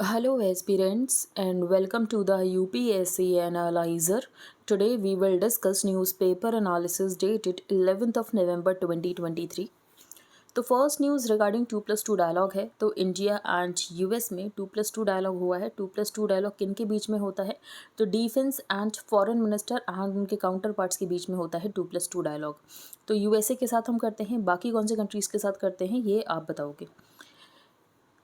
Hello aspirants and welcome to the UPSC Analyzer. Today we will discuss newspaper analysis dated 11th of November 2023. तो first news regarding 2+2 dialogue है। तो India and US में 2+2 dialogue हुआ है। 2+2 dialogue किन के बीच में होता है? तो defence and foreign minister and उनके काउंटर पार्ट्स के बीच में होता है 2+2 डायलॉग। तो यूएसए के साथ हम करते हैं, बाकी कौन से कंट्रीज़ के साथ करते हैं ये आप बताओगे।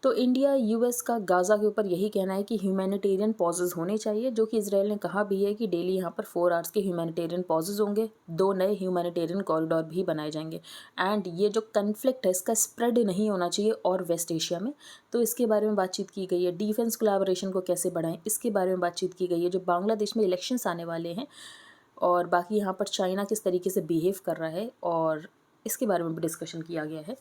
तो इंडिया यूएस का गाज़ा के ऊपर यही कहना है कि ह्यूमैनिटेरियन पॉजेज़ होने चाहिए, जो कि इसराइल ने कहा भी है कि डेली यहाँ पर 4 आवर्स के ह्यूमैनिटेरियन पॉजेज़ होंगे, 2 नए ह्यूमैनिटेरियन कॉरिडोर भी बनाए जाएंगे। एंड ये जो कन्फ्लिक्ट है इसका स्प्रेड नहीं होना चाहिए और वेस्ट एशिया में, तो इसके बारे में बातचीत की गई है। डिफेंस कोलैबोरेशन को कैसे बढ़ाएं इसके बारे में बातचीत की गई है। जो बांग्लादेश में इलेक्शंस आने वाले हैं और बाकी यहाँ पर चाइना किस तरीके से बिहेव कर रहा है और इसके बारे में भी डिस्कशन किया गया है।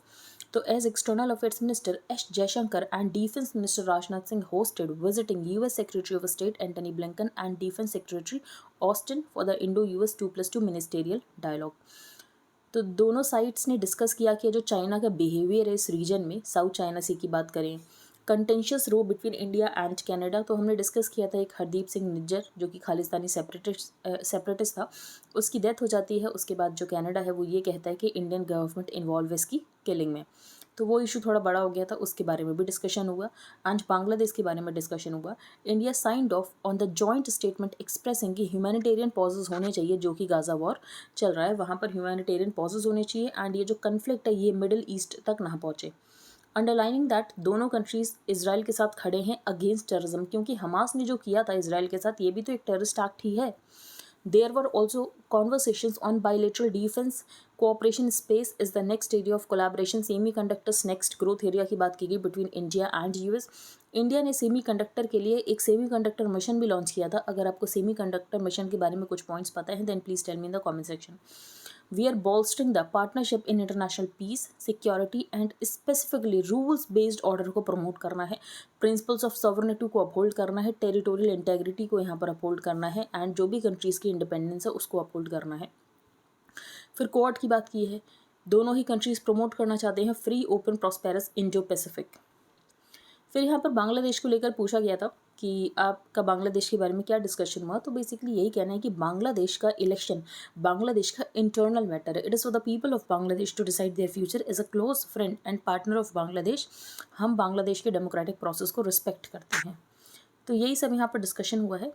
तो as external affairs minister S Jaishankar and defence minister Rajnath Singh hosted visiting US secretary of state Antony Blinken and defence secretary Austin for the Indo US 2+2 ministerial dialogue. तो दोनों साइड्स ने डिस्कस किया कि जो चाइना का बिहेवियर है इस रीजन में, साउथ चाइना सी की बात करें, contentious row between India and Canada, तो हमने डिस्कस किया था एक हरदीप सिंह निज्जर जो कि खालिस्तानी सेपरेटिस्ट था, उसकी डेथ हो जाती है। उसके बाद जो कनाडा है वो ये कहता है कि इंडियन गवर्नमेंट इन्वॉल्व है इसकी किलिंग में, तो वो इशू थोड़ा बड़ा हो गया था, उसके बारे में भी डिस्कशन हुआ। एंड बांग्लादेश के बारे में डिस्कशन हुआ। India signed of on the joint statement expressing कि ह्यूमैनिटेरियन पॉजेज होने चाहिए, जो कि गाज़ा वॉर चल रहा है वहाँ पर ह्यूमैनिटेरियन पॉजेज होने चाहिए एंड ये जो कन्फ्लिक्ट है ये मिडिल ईस्ट तक ना पहुँचे। अंडरलाइनिंग दैट दोनों कंट्रीज इसराइल के साथ खड़े हैं अगेंस्ट टेररिज्म, क्योंकि हमास ने जो किया था इसराइल के साथ ये भी तो एक टेररिस्ट एक्ट ही है। There were also conversations on bilateral defense cooperation. Space is the next area of collaboration. Semiconductors next growth area की बात की गई between India and US. India ने सेमीकंडक्टर के लिए एक सेमीकंडक्टर मिशन भी लॉन्च किया था। अगर आपको सेमीकंडक्टर मिशन के बारे में कुछ पॉइंट्स पता है then please tell me in the comment section. We are bolstering the partnership in international peace, security and specifically rules based order को प्रमोट करना है, प्रिंसिपल्स ऑफ सॉवरेनिटी को अपहोल्ड करना है, टेरिटोरियल इंटेग्रिटी को यहाँ पर अपहोल्ड करना है एंड जो भी कंट्रीज़ की इंडिपेंडेंस है उसको अपहोल्ड करना है। फिर क्वाड की बात की है, दोनों ही कंट्रीज़ प्रमोट करना चाहते हैं free open prosperous Indo Pacific. फिर यहाँ पर बांग्लादेश को लेकर पूछा गया था कि आपका बांग्लादेश के बारे में क्या डिस्कशन हुआ। तो बेसिकली यही कहना है कि बांग्लादेश का इलेक्शन बांग्लादेश का इंटरनल मैटर है। It is for the people of Bangladesh to decide their future. As a close friend and partner of Bangladesh हम बांग्लादेश के डेमोक्रेटिक प्रोसेस को रिस्पेक्ट करते हैं। तो यही सब यहाँ पर डिस्कशन हुआ है।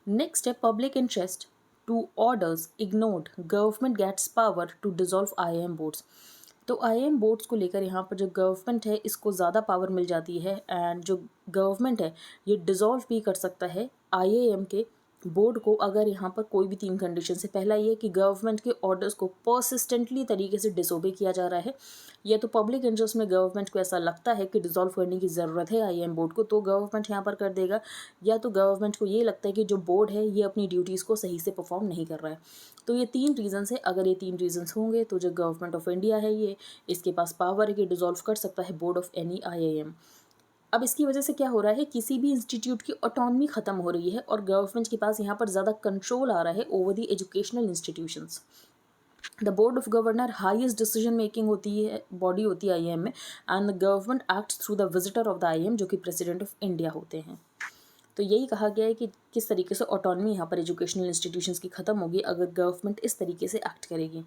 नेक्स्ट है public interest two orders ignored, government gets power to dissolve IAM boards. तो आईएएम बोर्ड्स को लेकर यहाँ पर जो गवर्नमेंट है इसको ज़्यादा पावर मिल जाती है एंड जो गवर्नमेंट है ये डिसॉल्व भी कर सकता है आईएएम के बोर्ड को, अगर यहाँ पर कोई भी 3 कंडीशन है। पहला ये कि गवर्नमेंट के ऑर्डर्स को परसिस्टेंटली तरीके से डिसोबे किया जा रहा है, या तो पब्लिक इंटरेस्ट में गवर्नमेंट को ऐसा लगता है कि डिसॉल्व करने की ज़रूरत है आईएएम बोर्ड को, तो गवर्नमेंट यहाँ पर कर देगा, या तो गवर्नमेंट को ये लगता है कि जो बोर्ड है ये अपनी ड्यूटीज़ को सही से परफॉर्म नहीं कर रहा है। तो ये 3 रीजंस है। अगर ये 3 रीजंस होंगे तो जो गवर्नमेंट ऑफ इंडिया है ये इसके पास पावर है कि डिसॉल्व कर सकता है बोर्ड ऑफ एनी आईएएम। अब इसकी वजह से क्या हो रहा है, किसी भी इंस्टीट्यूट की ऑटोनॉमी खत्म हो रही है और गवर्नमेंट के पास यहाँ पर ज़्यादा कंट्रोल आ रहा है over the educational institutions. The board of governor highest decision making होती है, बॉडी होती है आईएएम में, and the government acts through the visitor of the IAM जो कि प्रेसिडेंट ऑफ इंडिया होते हैं। तो यही कहा गया है कि किस तरीके से ऑटोनॉमी यहाँ पर एजुकेशनल इंस्टीट्यूशंस की खत्म होगी अगर गवर्नमेंट इस तरीके से एक्ट करेगी।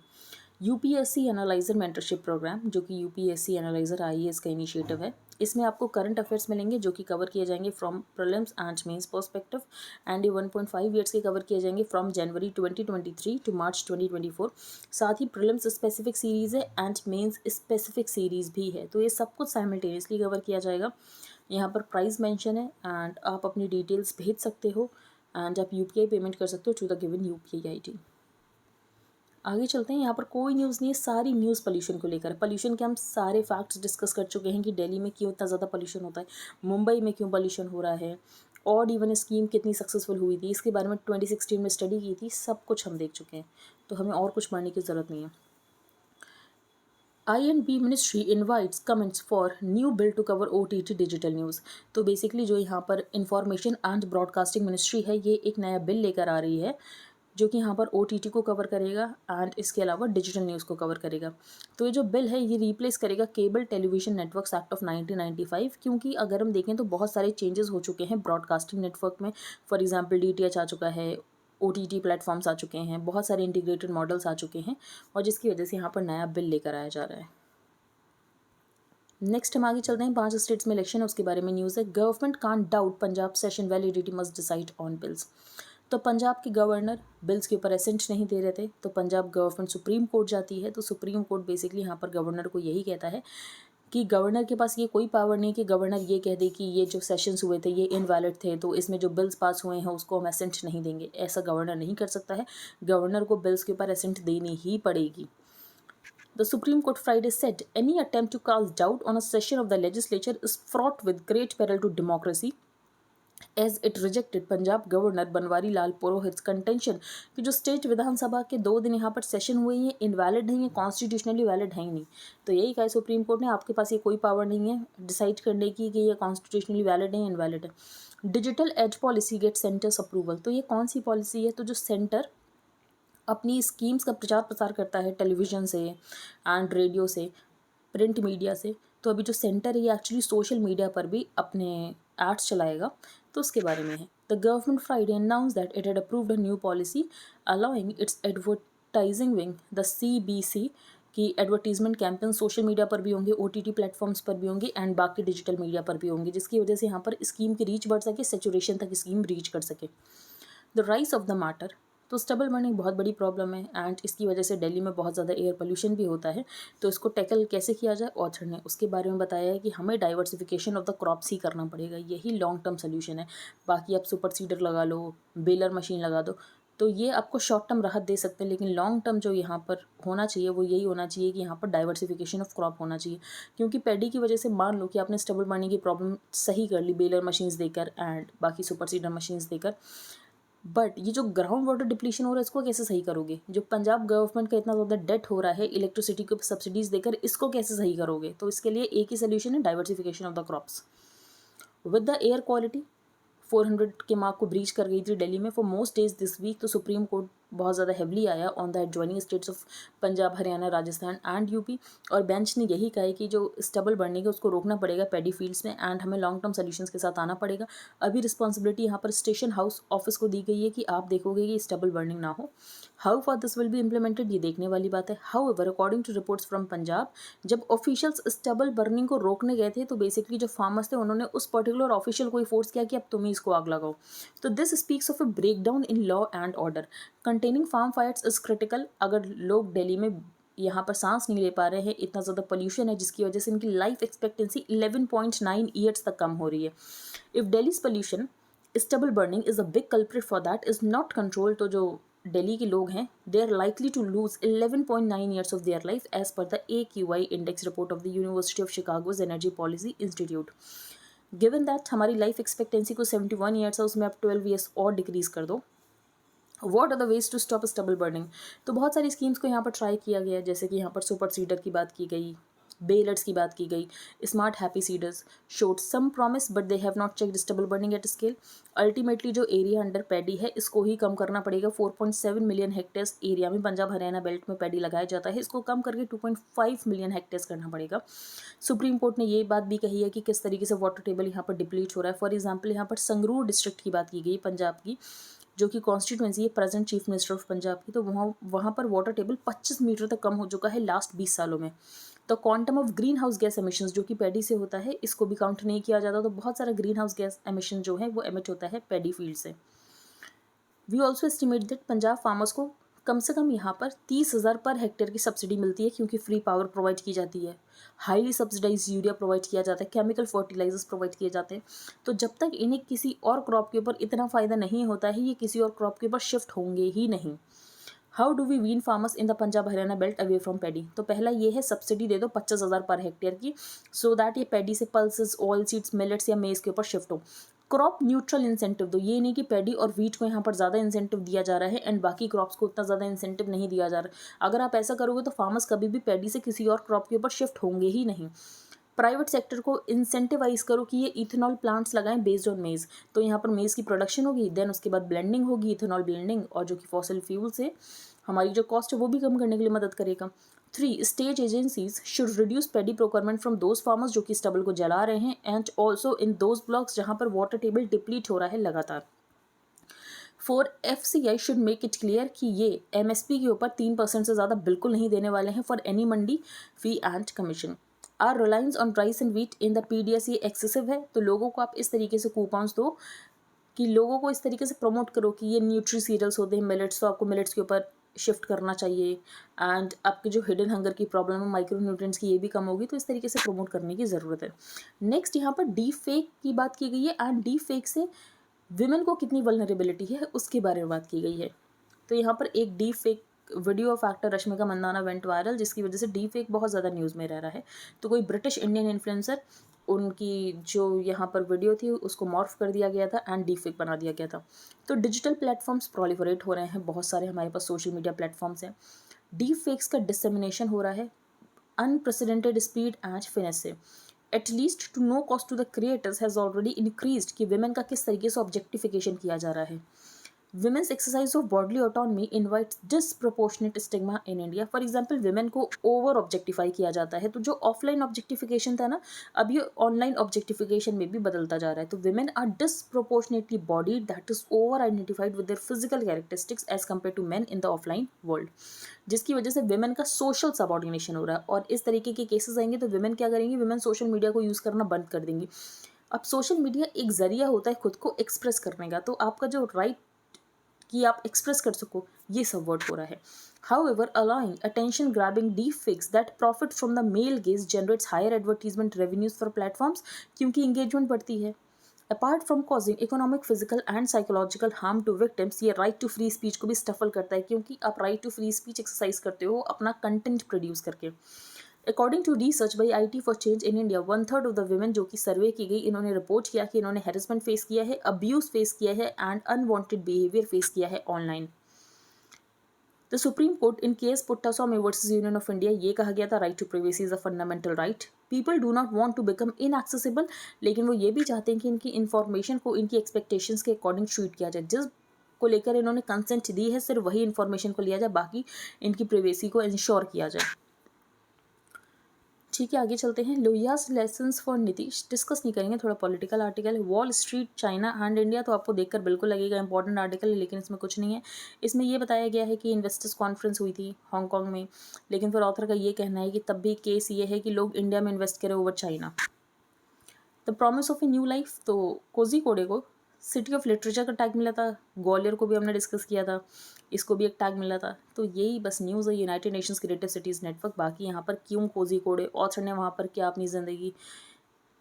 यूपीएससी एनालाइजर मेंटरशिप प्रोग्राम, जो कि यूपीएससी एनालाइजर आईएएस का इनिशिएटिव है, इसमें आपको करंट अफेयर्स मिलेंगे जो कि कवर किए जाएंगे from prelims and mains perspective, and ये 1.5 ईयर्स के कवर किए जाएंगे फ्रॉम जनवरी 2023 टू मार्च 2024। साथ ही प्रीलिम्स स्पेसिफिक सीरीज़ है एंड मेंस स्पेसिफिक सीरीज़ भी है, तो ये सब कुछ साइमल्टेनियसली कवर किया जाएगा। यहाँ पर प्राइस मेंशन है एंड आप अपनी डिटेल्स भेज सकते हो एंड आप यूपीआई पेमेंट कर सकते हो to the given UPI ID. आगे चलते हैं। यहाँ पर कोई न्यूज़ नहीं है, सारी न्यूज़ पोल्यूशन को लेकर। पोल्यूशन के हम सारे फैक्ट्स डिस्कस कर चुके हैं कि दिल्ली में क्यों इतना ज़्यादा पोल्यूशन होता है, मुंबई में क्यों पोल्यूशन हो रहा है, और इवन स्कीम कितनी सक्सेसफुल हुई थी इसके बारे में 2016 में स्टडी की थी, सब कुछ हम देख चुके हैं, तो हमें और कुछ पढ़ने की ज़रूरत नहीं है। I&B ministry invites comments for new bill to cover OTT digital news. तो बेसिकली जो यहाँ पर इंफॉर्मेशन एंड ब्रॉडकास्टिंग मिनिस्ट्री है ये एक नया बिल लेकर आ रही है जो कि यहाँ पर OTT को कवर करेगा एंड इसके अलावा डिजिटल न्यूज़ को कवर करेगा। तो ये जो बिल है ये रिप्लेस करेगा cable television networks act of 1995, क्योंकि अगर हम देखें तो बहुत सारे चेंजेस हो चुके हैं ब्रॉडकास्टिंग नेटवर्क में। फॉर एग्जांपल DTH आ चुका है, OTT प्लेटफॉर्म्स आ चुके हैं, बहुत सारे इंटीग्रेटेड मॉडल्स आ चुके हैं, और जिसकी वजह से यहाँ पर नया बिल लेकर आया जा रहा है। नेक्स्ट हम आगे चलते हैं, 5 स्टेट्स में इलेक्शन है उसके बारे में न्यूज़ है। Government can't doubt Punjab session validity must decide on bills. तो पंजाब के गवर्नर बिल्स के ऊपर असेंट नहीं दे रहे थे, तो पंजाब गवर्नमेंट सुप्रीम कोर्ट जाती है। तो सुप्रीम कोर्ट बेसिकली यहाँ पर गवर्नर को यही कहता है कि गवर्नर के पास ये कोई पावर नहीं कि गवर्नर ये कह दे कि ये जो सेशंस हुए थे ये इनवैलिड थे, तो इसमें जो बिल्स पास हुए हैं उसको हम असेंट नहीं देंगे। ऐसा गवर्नर नहीं कर सकता है, गवर्नर को बिल्स के ऊपर असेंट देनी ही पड़ेगी। The Supreme Court Friday said any attempt to cast doubt on a session of the legislature is fraught with great peril to democracy, as it rejected Punjab governor Banwari Lal Purohit contention कि जो state विधानसभा के 2 दिन यहाँ पर session हुए हैं invalid नहीं है, कॉन्स्टिट्यूशनली वैलिड है ही नहीं। तो यही कहा सुप्रीम कोर्ट ने, आपके पास ये कोई पावर नहीं है डिसाइड करने की कि ये कॉन्स्टिट्यूशनली वैलिड है इनवैलिड है। Digital age policy get centre's approval. तो ये कौन सी पॉलिसी है? तो जो सेंटर अपनी स्कीम्स का प्रचार प्रसार करता है टेलीविज़न से एंड रेडियो से, प्रिंट मीडिया से, तो अभी जो सेंटर है ये एक्चुअली सोशल मीडिया पर भी अपने एड्स चलाएगा, तो उसके बारे में है। The government Friday announce that it had approved a new policy allowing it's advertising wing the CBC की एडवर्टीजमेंट कैंपेन सोशल मीडिया पर भी होंगे, OTT प्लेटफॉर्म्स पर भी होंगे एंड बाकी डिजिटल मीडिया पर भी होंगे, जिसकी वजह से यहाँ पर स्कीम की रीच बढ़ सके, सेचुरेशन तक स्कीम रीच कर सके। The rise of the matter. तो स्टबल बर्निंग बहुत बड़ी प्रॉब्लम है एंड इसकी वजह से दिल्ली में बहुत ज़्यादा एयर पोल्यूशन भी होता है। तो इसको टैकल कैसे किया जाए, ऑथर ने उसके बारे में बताया है कि हमें डाइवर्सिफिकेशन ऑफ द क्रॉप्स ही करना पड़ेगा, यही लॉन्ग टर्म सोल्यूशन है। बाकी आप सुपर सीडर लगा लो, बेलर मशीन लगा दो, तो ये आपको शॉर्ट टर्म राहत दे सकते हैं, लेकिन लॉन्ग टर्म जो यहाँ पर होना चाहिए वो यही होना चाहिए कि यहाँ पर डाइवर्सिफिकेशन ऑफ क्रॉप होना चाहिए। क्योंकि पैडी की वजह से मान लो कि आपने स्टबल बर्निंग की प्रॉब्लम सही कर ली बेलर मशीन्स देकर एंड बाकी सुपर सीडर मशीन्स देकर, बट ये जो ग्राउंड वाटर डिप्लीशन हो रहा है इसको कैसे सही करोगे? जो पंजाब गवर्नमेंट का इतना ज़्यादा डेट हो रहा है इलेक्ट्रिसिटी को सब्सिडीज़ देकर, इसको कैसे सही करोगे? तो इसके लिए एक ही सोल्यूशन है, diversification of the crops. With the air quality 400 के मार्क को ब्रीच कर गई थी दिल्ली में for most days this week. तो सुप्रीम कोर्ट बहुत ज़्यादा हेवली आया on the adjoining states of Punjab, Haryana, Rajasthan and UP, और बेंच ने यही कहा है कि जो स्टबल बर्निंग है उसको रोकना पड़ेगा पैडी फील्ड्स में एंड हमें लॉन्ग टर्म सोल्यूशंस के साथ आना पड़ेगा। अभी रिस्पॉन्सिबिलिटी यहाँ पर स्टेशन हाउस ऑफिस को दी गई है कि आप देखोगे कि स्टबल बर्निंग ना हो। How far this will be implemented ये देखने वाली बात है। However according to reports from Punjab, जब ऑफिशियल्स स्टबल बर्निंग को रोकने गए थे तो बेसिकली जो फार्मर्स थे उन्होंने उस पर्टिकुलर ऑफिशियल को ही फोर्स किया कि अब तुम ही इसको आग लगाओ। तो this speaks of a breakdown in law and order containing farm fires is critical. अगर लोग दिल्ली में यहाँ पर सांस नहीं ले पा रहे हैं, इतना ज़्यादा पोल्यूशन है जिसकी वजह से इनकी लाइफ एक्सपेक्टेंसी 11.9 ईयर्स तक कम हो रही है। If Delhi's pollution stubble burning is a big culprit for that is not control, तो जो दिल्ली के लोग हैं they are likely to lose 11.9 years of their life as per the AQI index report of the university of Chicago's energy policy institute. Given that हमारी life expectancy को 71 years है, उसमें आप 12 ईयर्स और डिक्रीज कर दो। What are the ways to stop stubble burning? तो बहुत सारी स्कीम्स को यहाँ पर ट्राई किया गया, जैसे कि यहाँ पर सुपर सीडर की बात की गई, बेलर्स की बात की गई, smart happy seeders showed some promise but they have not checked stubble burning at scale. Ultimately जो एरिया अंडर पैडी है इसको ही कम करना पड़ेगा। 4.7 मिलियन हेक्टेयर्स एरिया में पंजाब हरियाणा बेल्ट में पैडी लगाया जाता है, इसको कम करके 2.5 मिलियन हेक्टेयर्स करना पड़ेगा। सुप्रीम कोर्ट ने ये बात भी कही है कि किस तरीके से वाटर टेबल यहाँ पर डिप्लीट हो रहा है। फॉर एग्जाम्पल यहाँ पर संगरूर डिस्ट्रिक्ट की बात की गई पंजाब की, जो कि कॉन्स्टिट्यूंसी है present chief minister of Punjab की, तो वहाँ पर वाटर टेबल 25 मीटर तक कम हो चुका है लास्ट 20 सालों में। तो quantum of green house gas emissions जो कि पैडी से होता है इसको भी काउंट नहीं किया जाता, तो बहुत सारा ग्रीन हाउस गैस एमिशन जो है वो एमिट होता है पैडी फील्ड से। We also estimate that Punjab farmers को कम से कम यहाँ पर 30,000 पर हेक्टेयर की सब्सिडी मिलती है, क्योंकि फ्री पावर प्रोवाइड की जाती है, हाईली सब्सिडाइज यूरिया प्रोवाइड किया जाता है, केमिकल फर्टिलाइजर्स प्रोवाइड किए जाते हैं। तो जब तक इन्हें किसी और क्रॉप के ऊपर इतना फ़ायदा नहीं होता है ये किसी और क्रॉप के ऊपर शिफ्ट होंगे ही नहीं। How do we wean farmers in the Punjab Haryana belt away from paddy? तो पहला ये है सब्सिडी दे दो 25,000 पर हेक्टेयर की, सो दैट ये पैडी से पल्सेस, ऑयल सीड्स, मिलेट्स या मेज के ऊपर शिफ्ट हो। क्रॉप न्यूट्रल इंसेंटिव दो, ये नहीं कि पैडी और वीट को यहाँ पर ज़्यादा इंसेंटिव दिया जा रहा है एंड बाकी क्रॉप्स को उतना ज़्यादा इंसेंटिव नहीं दिया जा रहा है। अगर आप ऐसा करोगे तो फार्मर्स कभी भी पैडी से किसी और क्रॉप के ऊपर शिफ्ट होंगे ही नहीं। प्राइवेट सेक्टर को इंसेंटिवाइज करो कि ये इथेनॉल प्लांट्स लगाएं बेस्ड ऑन मेज़। तो यहाँ पर मेज़ की प्रोडक्शन होगी, देन उसके बाद ब्लेंडिंग होगी, इथेनॉल ब्लेंडिंग, और जो कि फॉसिल फ्यूल से हमारी जो कॉस्ट है वो भी कम करने के लिए मदद करेगा। 3. State agencies should reduce pedi procurement from those farmers जो कि स्टबल को जला रहे हैं, and also in those blocks जहाँ पर वाटर टेबल डिप्लीट हो रहा है लगातार। 4. FCI should make it clear कि ये MSP के ऊपर 3% से ज़्यादा बिल्कुल नहीं देने वाले हैं for any mandi fee and commission. Our reliance on rice and wheat in the PDS ये एक्सेसिव है, तो लोगों को आप इस तरीके से कूपन्स दो कि लोगों को इस तरीके से प्रमोट करो कि ये न्यूट्री सीरियल्स होते हैं, मिलेट्स, तो आपको मिलेट्स के ऊपर शिफ्ट करना चाहिए, एंड आपकी जो हिडन हंगर की प्रॉब्लम है माइक्रो न्यूट्रिएंट्स की ये भी कम होगी, तो इस तरीके से प्रमोट करने की ज़रूरत है। नेक्स्ट यहाँ पर डीप फेक की बात की गई है, एंड डीप फेक से विमेन को कितनी वल्नरेबिलिटी है उसके बारे में बात की गई है। तो यहाँ पर एक deep fake video of actor Rashmika Mandanna went viral, जिसकी वजह से डीप फेक बहुत ज़्यादा न्यूज़ में रह रहा है। तो कोई ब्रिटिश इंडियन इन्फ्लुएंसर, उनकी जो यहाँ पर वीडियो थी उसको मॉर्फ कर दिया गया था एंड डीप फेक बना दिया गया था। तो डिजिटल प्लेटफॉर्म्स प्रोलिफरेट हो रहे हैं, बहुत सारे हमारे पास सोशल मीडिया प्लेटफॉर्म्स हैं। डीप फेक्स का डिसेमिनेशन हो रहा है अनप्रेसिडेंटेड स्पीड एंड फिनेस से। At least to no cost to the creators has already increased कि विमेन का किस तरीके से ऑब्जेक्टिफिकेशन किया जा रहा है। Women's exercise of bodily autonomy invites disproportionate stigma in India. For example, women को over objectify किया जाता है, तो जो offline objectification था ना, अब ये online objectification में भी बदलता जा रहा है। तो women are disproportionately bodied, that is over identified with their physical characteristics as compared to men in the offline world, जिसकी वजह से women का social subordination हो रहा है। और इस तरीके के केसेस आएंगे तो women क्या करेंगी, women social media को यूज़ करना बंद कर देंगी। अब सोशल मीडिया एक जरिया होता है खुद को एक्सप्रेस करने का, तो आपका जो राइट कि आप एक्सप्रेस कर सको, ये सब वर्ड हो रहा है। However, allowing attention grabbing deepfakes that profit from the male gaze generates higher advertisement revenues for platforms, क्योंकि engagement बढ़ती है। Apart from causing economic, physical and psychological harm to victims, ये right to free speech को भी स्टफल करता है, क्योंकि आप right to free speech exercise करते हो अपना कंटेंट प्रोड्यूस करके। According to research by IT for change in India, 1/3 of the women जो कि सर्वे की गई, इन्होंने रिपोर्ट किया कि इन्होंने हैरेसमेंट फेस किया है, अब्यूज़ फेस किया है एंड अनवांटेड बिहेवियर फेस किया है online. The Supreme Court in case Puttaswamy versus Union of India, ये कहा गया था right to privacy is a fundamental right. People do not want to become inaccessible, लेकिन वो ये भी चाहते हैं कि इनकी इन्फॉर्मेशन को इनकी एक्सपेक्टेशंस के अकॉर्डिंग ट्रीट किया जाए। जिस को लेकर इन्होंने कंसेंट दी है सिर्फ वही इन्फॉर्मेशन को लिया जाए, बाकी इनकी प्राइवेसी को इंश्योर किया जाए। ठीक है, आगे चलते हैं। Lohias lessons for Nitish discuss नहीं करेंगे, थोड़ा पॉलिटिकल आर्टिकल है। Wall street, China and India, तो आपको देखकर बिल्कुल लगेगा इंपॉर्टेंट आर्टिकल है, लेकिन इसमें कुछ नहीं है। इसमें ये बताया गया है कि इन्वेस्टर्स कॉन्फ्रेंस हुई थी हांगकांग में, लेकिन फिर ऑथर का ये कहना है कि तब भी केस ये है कि लोग इंडिया में इन्वेस्ट करें over China. The promise of a new life, तो कोझिकोडे को सिटी ऑफ लिटरेचर का टैग मिला था, ग्वालियर को भी हमने डिस्कस किया था, इसको भी एक टैग मिला था। तो यही बस न्यूज़ है United Nations creative cities network. बाकी यहाँ पर क्यों कोझिकोडे, ऑथर ने वहाँ पर क्या अपनी ज़िंदगी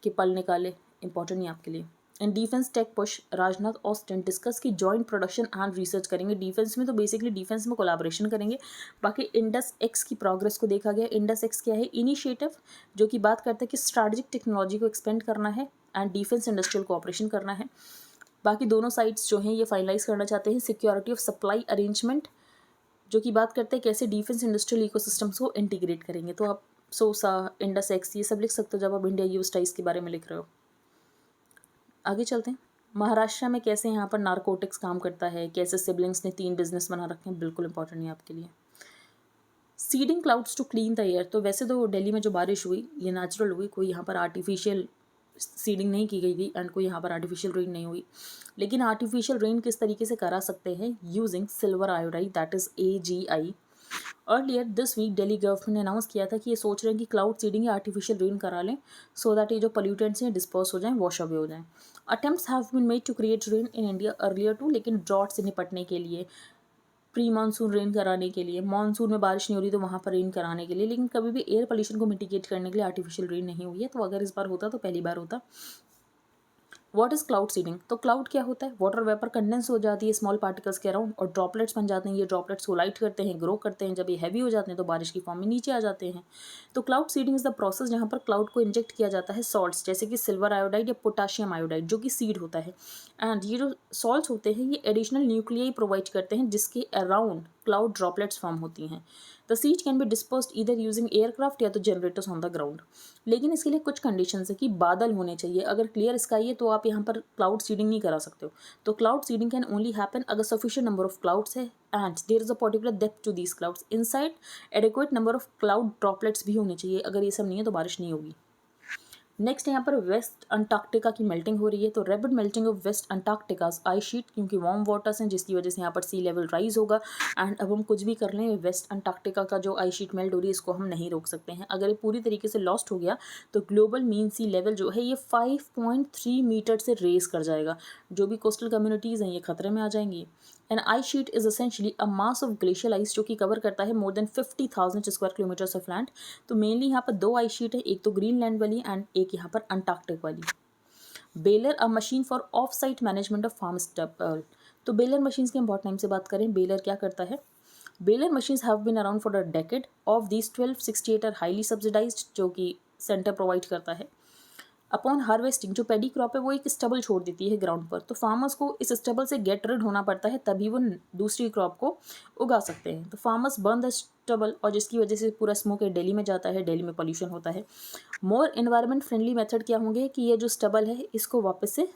के पल निकाले, इंपॉर्टेंट नहीं आपके लिए। In defence tech push, Rajnath Austin discuss की जॉइंट प्रोडक्शन एंड रिसर्च करेंगे। डिफेंस में तो बेसिकली डिफेंस में कोलैबोरेशन करेंगे। बाकी इंडस एक्स की प्रोग्रेस को देखा गया। इंडस एक्स क्या है, इनिशिएटिव जो कि बात करता है कि स्ट्रैटेजिक टेक्नोलॉजी को एक्सपेंड करना है एंड डिफेंस इंडस्ट्रियल कोऑपरेशन करना है। बाकी दोनों साइड्स जो हैं ये फाइनलाइज करना चाहते हैं सिक्योरिटी ऑफ सप्लाई अरेंजमेंट, जो कि बात करते हैं कैसे डिफेंस इंडस्ट्रियल इकोसिस्टम्स को इंटीग्रेट करेंगे। तो आप सोसा, इंडस एक्स ये सब लिख सकते हो जब आप इंडिया यूएस टाइज के बारे में लिख रहे हो। आगे चलते हैं। महाराष्ट्र में कैसे यहाँ पर नारकोटिक्स काम करता है, कैसे सिबलिंग्स ने 3 बिजनेस बना रखे हैं, बिल्कुल इंपॉर्टेंट है आपके लिए। Seeding clouds to clean the air, तो वैसे तो दिल्ली में जो बारिश हुई ये नेचुरल हुई, कोई यहाँ पर आर्टिफिशियल सीडिंग नहीं की गई थी एंड कोई यहाँ पर आर्टिफिशियल रेन नहीं हुई। लेकिन आर्टिफिशियल रेन किस तरीके से करा सकते हैं, using silver iodide, that is AgI। Earlier this week Delhi government ने अनाउंस किया था कि ये सोच रहे हैं कि क्लाउड सीडिंग या आर्टिफिशियल रेन करा लें, सो दैट ये जो पॉल्यूटेंट्स हैं डिस्पर्स हो जाएं, वॉश अवे हो जाएं। Attempts have been made to create rain in India earlier too, लेकिन ड्रॉट से निपटने के लिए, प्री मानसून रेन कराने के लिए, मानसून में बारिश नहीं हो रही तो वहाँ पर रेन कराने के लिए, लेकिन कभी भी एयर पोल्यूशन को मिटिगेट करने के लिए आर्टिफिशियल रेन नहीं हुई है। तो अगर इस बार होता तो पहली बार होता। व्हाट इज क्लाउड सीडिंग, तो क्लाउड क्या होता है, वाटर वेपर कंडेंस हो जाती है स्मॉल पार्टिकल्स के अराउंड और ड्रॉपलेट्स बन जाते हैं। ये ड्रॉपलेट्स को लाइट करते हैं, ग्रो करते हैं, जब ये हैवी हो जाते हैं तो बारिश की फॉर्म में नीचे आ जाते हैं। तो cloud seeding is the process जहाँ पर क्लाउड को इंजेक्ट किया जाता है सॉल्ट्स, जैसे कि सिल्वर आयोडाइड या पोटाशियम आयोडाइड, जो कि सीड होता है। एंड ये जो सॉल्ट्स होते हैं ये एडिशनल न्यूक्लियाई प्रोवाइड करते हैं जिसके अराउंड क्लाउड ड्रॉपलेट्स फॉर्म होती हैं। The seed can be disposed either using aircraft या तो जनरेटर्स ऑन द ग्राउंड। लेकिन इसके लिए कुछ कंडीशंस है कि बादल होने चाहिए। अगर क्लियर स्काई है तो आप यहाँ पर क्लाउड सीडिंग नहीं करा सकते हो। तो cloud seeding can only happen अगर सफिशिएंट नंबर ऑफ क्लाउड्स है and there is a particular depth to these clouds inside. Adequate number of cloud droplets भी होने चाहिए। अगर ये सब नहीं है तो बारिश नहीं होगी। नेक्स्ट यहाँ पर वेस्ट अंटार्कटिका की मेल्टिंग हो रही है। तो rapid melting of west Antarctica's ice sheet, क्योंकि वार्म वाटर्स हैं जिसकी वजह से यहाँ पर सी लेवल राइज होगा। एंड अब हम कुछ भी कर लें, वेस्ट अंटार्कटिका का जो आइस शीट मेल्ट हो रही है इसको हम नहीं रोक सकते हैं। अगर ये पूरी तरीके से लॉस्ट हो गया तो ग्लोबल मीन सी लेवल जो है ये 5.3 मीटर से रेस कर जाएगा। जो भी कोस्टल कम्युनिटीज़ हैं ये खतरे में आ जाएंगी। An ice sheet is essentially a mass of glacial ice जो कि कवर करता है more than 50,000 square kilometres of land. तो मेनली यहाँ पर दो आइस शीट है, एक तो ग्रीनलैंड वाली एंड एक यहाँ पर अंटार्कटिक वाली। Baler a machine for off site management of farm stubble. तो बेलर मशीन्स की हम बहुत टाइम से बात करें। बेलर क्या करता है? Baler machines have been around for a decade. Of these 1268 are highly subsidised, जो कि सेंटर प्रोवाइड करता है। अपॉन हार्वेस्टिंग जो पेडी क्रॉप है वो एक स्टबल छोड़ देती है ग्राउंड पर, तो फार्मर्स को इस स्टबल से गेट रिड होना पड़ता है तभी वो दूसरी क्रॉप को उगा सकते हैं। तो फार्मर्स बर्न द स्टबल और जिसकी वजह से पूरा स्मोक है दिल्ली में जाता है, दिल्ली में पॉल्यूशन होता है। मोर इन्वायरमेंट फ्रेंडली मेथड क्या होंगे कि ये जो स्टबल है इसको वापस से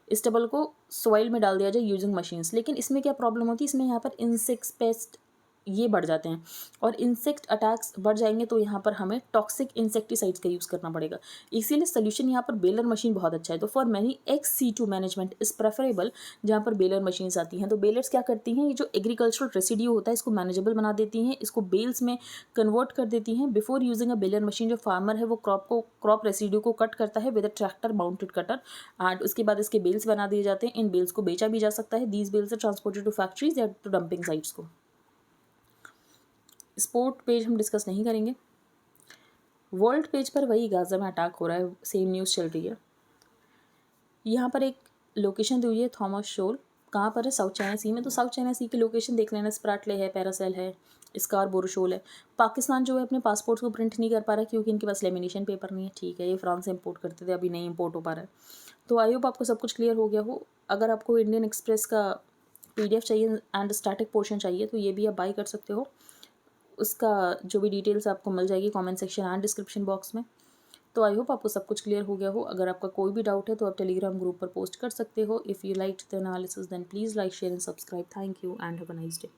इस स्टबल को सॉइल में डाल दिया जाए यूजिंग मशीन्स। लेकिन इसमें क्या प्रॉब्लम होती है, इसमें यहाँ पर इंसेक्ट्स, पेस्ट ये बढ़ जाते हैं और इंसेक्ट अटैक्स बढ़ जाएंगे तो यहाँ पर हमें टॉक्सिक इंसेक्टिसाइड्स का यूज़ करना पड़ेगा। इसीलिए सोल्यूशन यहाँ पर बेलर मशीन बहुत अच्छा है। तो for many XC2 management is preferable जहाँ पर बेलर मशीन्स आती हैं। तो बेलर्स क्या करती हैं, ये जो एग्रीकल्चरल रेसिड्यू होता है इसको मैनेजेबल बना देती हैं, इसको बेल्स में कन्वर्ट कर देती हैं। Before using a baler machine जो फार्मर है वो क्रॉप रेसिड्यू को कट करता है with a tractor mounted cutter and उसके बाद इसके बेल्स बना दिए जाते हैं। इन बेल्स को बेचा भी जा सकता है। These bales are transported to factories या टू डंपिंग साइट्स को। स्पोर्ट पेज हम डिस्कस नहीं करेंगे। वर्ल्ड पेज पर वही गाज़ा में अटैक हो रहा है, सेम न्यूज़ चल रही है। यहाँ पर एक लोकेशन दी हुई है थॉमस शोल, कहाँ पर है? साउथ चाइना सी में। तो साउथ चाइना सी की लोकेशन देख लेना, स्प्राटले है, पैरासेल है, स्कारबोरो शोल है। पाकिस्तान जो है अपने पासपोर्ट्स को प्रिंट नहीं कर पा रहा क्योंकि इनके पास लेमिनेशन पेपर नहीं है। ठीक है, ये फ्रांस से इंपोर्ट करते थे, अभी नहीं इंपोर्ट हो पा रहा है। तो आई होप आपको सब कुछ क्लियर हो गया हो। अगर आपको इंडियन एक्सप्रेस का PDF चाहिए एंड स्टैटिक पोर्शन चाहिए तो ये भी आप बाई कर सकते हो। उसका जो भी डिटेल्स आपको मिल जाएगी comment section and description box में। तो आई होप आपको सब कुछ क्लियर हो गया हो। अगर आपका कोई भी डाउट है तो आप टेलीग्राम ग्रुप पर पोस्ट कर सकते हो। If you like the analysis then please like, share and subscribe. Thank you and have a nice day.